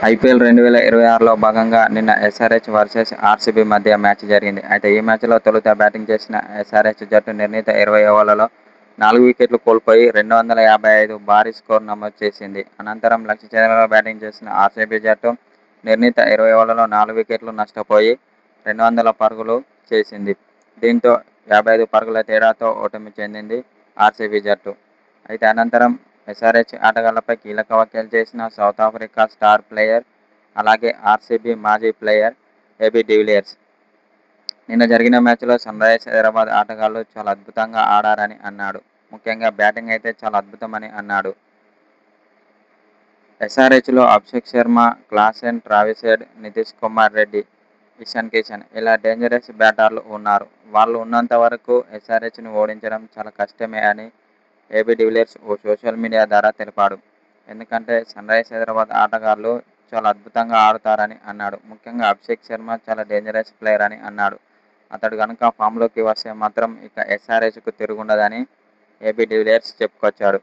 IPL 2026లో భాగంగా నిన్న SRH versus RCB మధ్య మ్యాచ్ జరిగింది. అయితే ఈ మ్యాచ్లో తొలుత బ్యాటింగ్ చేసిన ఎస్ఆర్హెచ్ జట్టు నిర్ణీత 20 ఓవర్లలో 4 వికెట్లు కోల్పోయి 255 భారీ స్కోరు నమోదు చేసింది. అనంతరం లక్ష్య ఛేదనలో బ్యాటింగ్ చేసిన ఆర్సీబీ జట్టు నిర్ణీత 20 ఓవర్లలో 4 వికెట్లు నష్టపోయి 200 పరుగులు చేసింది. దీంతో 55 పరుగుల తేడాతో ఓటమి చెందింది ఆర్సీబీ జట్టు. అయితే అనంతరం ఎస్ఆర్హెచ్ ఆటగాళ్లపై కీలక వ్యాఖ్యలు చేసిన సౌతాఫ్రికా స్టార్ ప్లేయర్, అలాగే ఆర్సీబీ మాజీ ప్లేయర్ ఏబీ డివిలియర్స్. నిన్న జరిగిన మ్యాచ్లో సన్రైజర్స్ హైదరాబాద్ ఆటగాళ్లు చాలా అద్భుతంగా ఆడారని అన్నాడు. ముఖ్యంగా బ్యాటింగ్ అయితే చాలా అద్భుతమని అన్నాడు. ఎస్ఆర్హెచ్లో Abhishek Sharma, Klaasen, Travis Head, Nitish Kumar Reddy, Ishan Kishan ఇలా డేంజరస్ బ్యాటర్లు ఉన్నారు. వాళ్ళు ఉన్నంత వరకు ఎస్ఆర్హెచ్ను ఓడించడం చాలా కష్టమే అని ఏబీ డివిలియర్స్ ఓ సోషల్ మీడియా ద్వారా తెలిపాడు. ఎందుకంటే సన్రైజర్స్ హైదరాబాద్ ఆటగాళ్లు చాలా అద్భుతంగా ఆడుతారని అన్నాడు. ముఖ్యంగా అభిషేక్ శర్మ చాలా డేంజరస్ ప్లేయర్ అని అన్నాడు. అతడు గనుక ఫామ్లోకి వస్తే మాత్రం ఇక ఎస్ఆర్హెచ్కు తిరుగుండదని ఏబీ డివిలియర్స్ చెప్పుకొచ్చాడు.